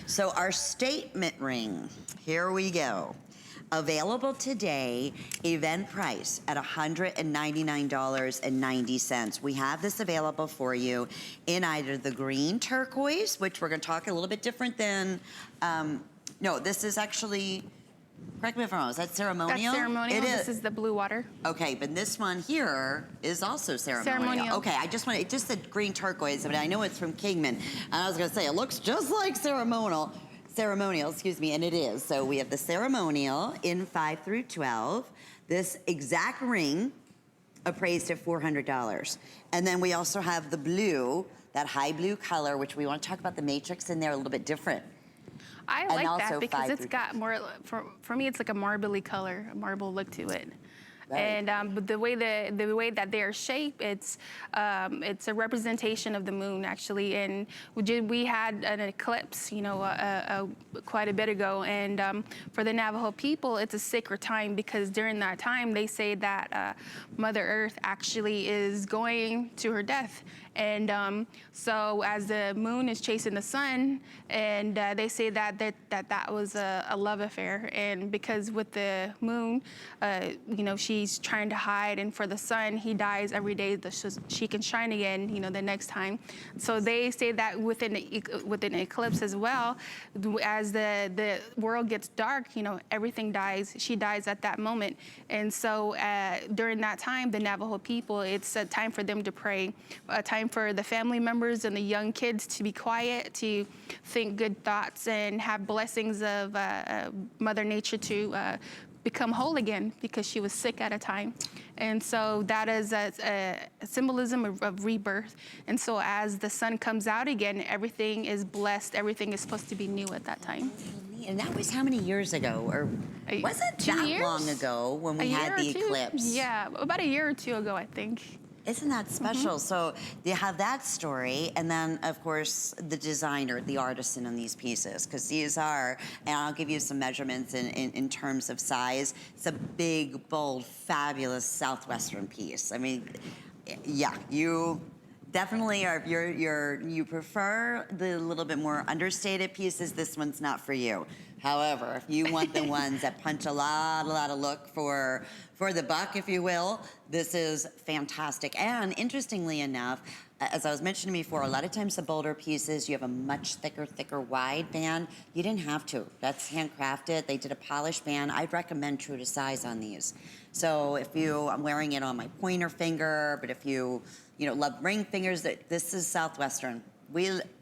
So our statement ring, here we go. Available today, event price at $199.90. We have this available for you in either the green turquoise, which we're gonna talk a little bit different than, no, this is actually, correct me if I'm wrong, is that ceremonial? That's ceremonial. It is. This is the blue water. Okay, but this one here is also ceremonial. Okay, I just want it just said green turquoise, but I know it's from Kingman. And I was gonna say, it looks just like ceremonial, excuse me, and it is. So we have the ceremonial in 5 through 12. This exact ring appraised at $400. And then we also have the blue, that high blue color, which we want to talk about the matrix in there a little bit different. I like that because it's got more, for me, it's like a marbly color, a marble look to it. Right. And but the way that they are shaped, it's a representation of the moon actually. And we had an eclipse, you know, quite a bit ago. And for the Navajo people, it's a sacred time because during that time they say that Mother Earth actually is going to her death. And so as the moon is chasing the sun, and they say that was a love affair. And because with the moon, you know, she's trying to hide, and for the sun, he dies every day so she can shine again, you know, the next time. So they say that within the eclipse as well, as the world gets dark, you know, everything dies. She dies at that moment. And so during that time, the Navajo people, it's a time for them to pray, a time for the family members and the young kids to be quiet, to think good thoughts and have blessings of Mother Nature to become whole again because she was sick at a time. And so that is a symbolism of rebirth. And so as the sun comes out again, everything is blessed, everything is supposed to be new at that time. And that was how many years ago? Or wasn't that long ago when we had the eclipse? Yeah, about a year or two ago, I think. Isn't that special? So you have that story, and then of course the designer, the artisan on these pieces, because these are, and I'll give you some measurements in terms of size. It's a big, bold, fabulous Southwestern piece. I mean, yeah, you definitely are, you prefer the little bit more understated pieces. This one's not for you. However, if you want the ones that punch a lot of look for the buck, if you will, this is fantastic. And interestingly enough, as I was mentioning before, a lot of times the bolder pieces, you have a much thicker wide band. You didn't have to. That's handcrafted. They did a polished band. I'd recommend true to size on these. So if I'm wearing it on my pointer finger, but if you love ring fingers, this is Southwestern.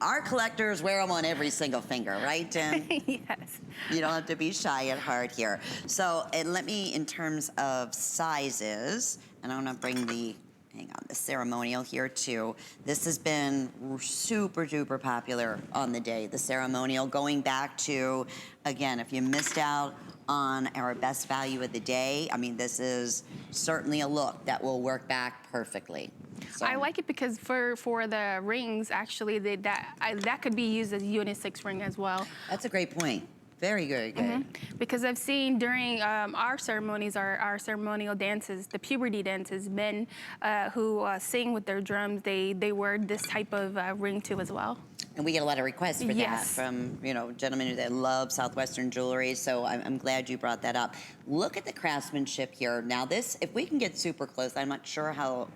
Our collectors wear them on every single finger, right, Jen? Yes. You don't have to be shy at heart here. So, and let me, in terms of sizes, and I'm gonna bring the ceremonial here too. This has been super duper popular on the day, the ceremonial, going back to, again, if you missed out on our best value of the day, I mean, this is certainly a look that will work back perfectly. So. I like it because for the rings, actually, that could be used as a unisex ring as well. That's a great point. Very good. Because I've seen during our ceremonies, our ceremonial dances, the puberty dances, men who sing with their drums, they wear this type of ring too as well. And we get a lot of requests for that from gentlemen that love Southwestern jewelry. So I'm glad you brought that up. Look at the craftsmanship here. Now this, if we can get super close, I'm not sure how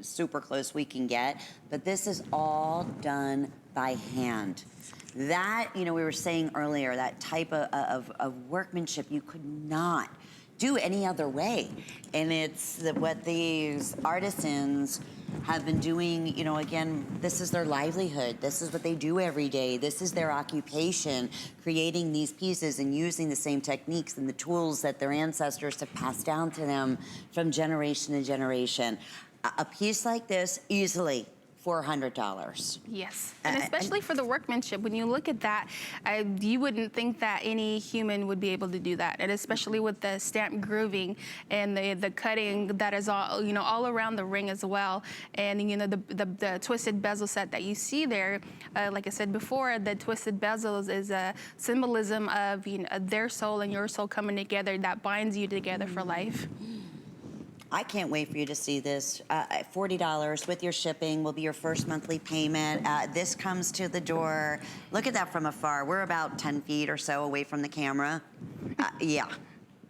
super close we can get, but this is all done by hand. That, we were saying earlier, that type of workmanship you could not do any other way. And it's what these artisans have been doing, again, this is their livelihood. This is what they do every day. This is their occupation, creating these pieces and using the same techniques and the tools that their ancestors have passed down to them from generation to generation. A piece like this, easily $400. Yes, and especially for the workmanship. When you look at that, you wouldn't think that any human would be able to do that, and especially with the stamp grooving and the cutting that is all around the ring as well, and the twisted bezel set that you see there. Like I said before, the twisted bezels is a symbolism of their soul and your soul coming together that binds you together for life. I can't wait for you to see this. $40 with your shipping will be your first monthly payment. This comes to the door. Look at that from afar. We're about 10 feet or so away from the camera. Yeah.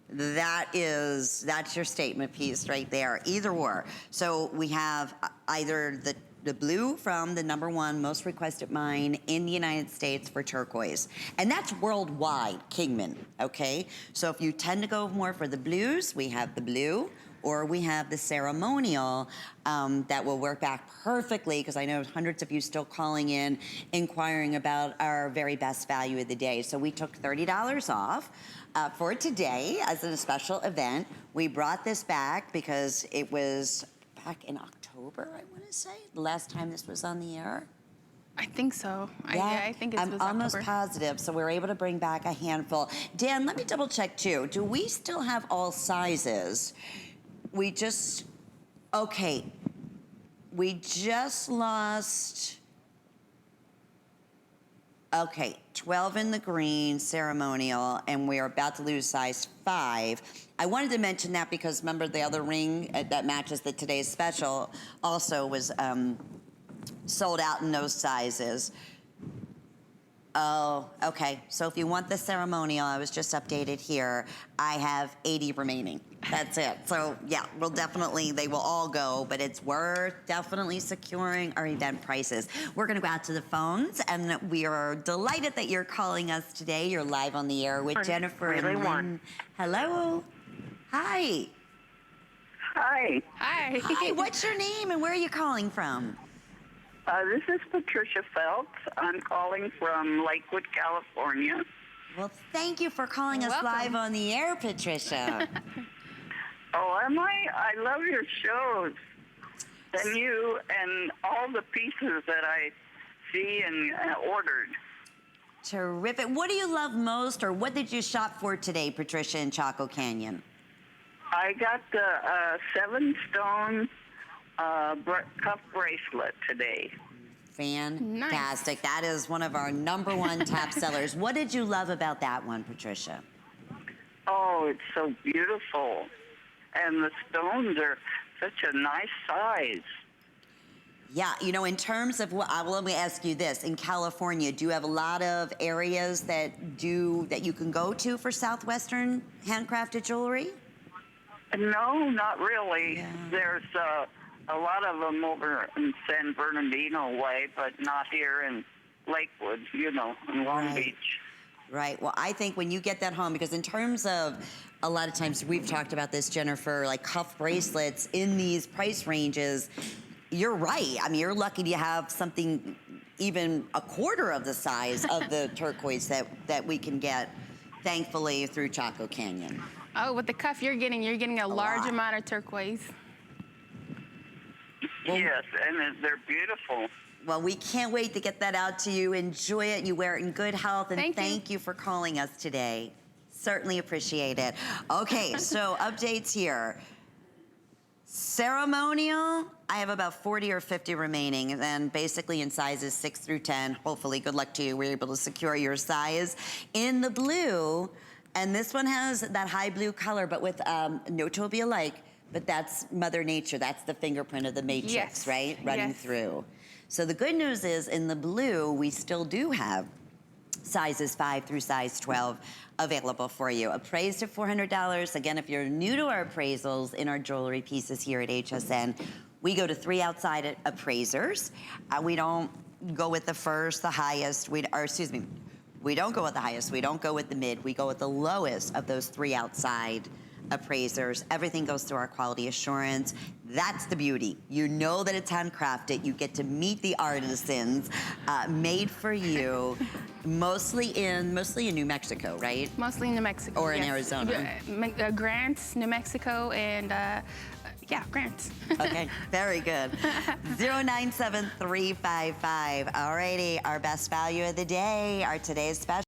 That's your statement piece right there, either or. So we have either the blue from the #1 most requested mine in the United States for turquoise. And that's worldwide, Kingman, okay? So if you tend to go more for the blues, we have the blue, or we have the ceremonial that will work back perfectly, because I know hundreds of you still calling in, inquiring about our very best value of the day. So we took $30 off for today as a special event. We brought this back because it was back in October, I want to say, the last time this was on the air. I think so. Yeah, I think it was October. I'm almost positive, so we're able to bring back a handful. Dan, let me double check too. Do we still have all sizes? We just lost, 12 in the green ceremonial, and we're about to lose size 5. I wanted to mention that because remember the other ring that matches the today's special also was sold out in those sizes. Oh, okay. So if you want the ceremonial, I was just updated here. I have 80 remaining. That's it. So yeah, they will all go, but it's worth definitely securing our event prices. We're gonna go out to the phones, and we are delighted that you're calling us today. You're live on the air with Jennifer and Lynn. Hello. Hi. Hi. Hi. Hi, what's your name and where are you calling from? This is Patricia Phelps. I'm calling from Lakewood, California. Well, thank you for calling us live on the air, Patricia. Oh, am I? I love your shows. And you and all the pieces that I see and ordered. Terrific. What do you love most, or what did you shop for today, Patricia, in Chaco Canyon? I got the 7-stone cuff bracelet today. Fantastic. Nice. That is one of our #1 top sellers. What did you love about that one, Patricia? Oh, it's so beautiful. And the stones are such a nice size. Yeah, you know, in terms of what, let me ask you this. In California, do you have a lot of areas that you can go to for Southwestern handcrafted jewelry? No, not really. Yeah. There's a lot of them over in San Bernardino way, but not here in Lakewood, in Long Beach. Right. Well, I think when you get that home, because in terms of, a lot of times we've talked about this, Jennifer, like cuff bracelets in these price ranges, you're right. I mean, you're lucky to have something even a quarter of the size of the turquoise that we can get, thankfully, through Chaco Canyon. Oh, with the cuff you're getting a large amount of turquoise. Well, yes, and they're beautiful. Well, we can't wait to get that out to you. Enjoy it. You wear it in good health. And thank you for calling us today. Certainly appreciate it. Okay, so updates here. Ceremonial, I have about 40 or 50 remaining, and then basically in sizes 6 through 10. Hopefully, good luck to you. We're able to secure your size. In the blue, and this one has that high blue color, but with no two will be alike, but that's Mother Nature. That's the fingerprint of the matrix, right? Running through. So the good news is in the blue, we still do have sizes 5 through size 12 available for you. Appraised at $400. Again, if you're new to our appraisals in our jewelry pieces here at HSN, we go to 3 outside appraisers. We don't go with the first, the highest, we don't go with the highest, we don't go with the mid, we go with the lowest of those 3 outside appraisers. Everything goes through our quality assurance. That's the beauty. You know that it's handcrafted. You get to meet the artisans, made for you, mostly in New Mexico, right? Mostly in New Mexico. Or in Arizona. Grants, New Mexico, and Grants. Okay, very good. 097355. Alrighty, our best value of the day, our today's special.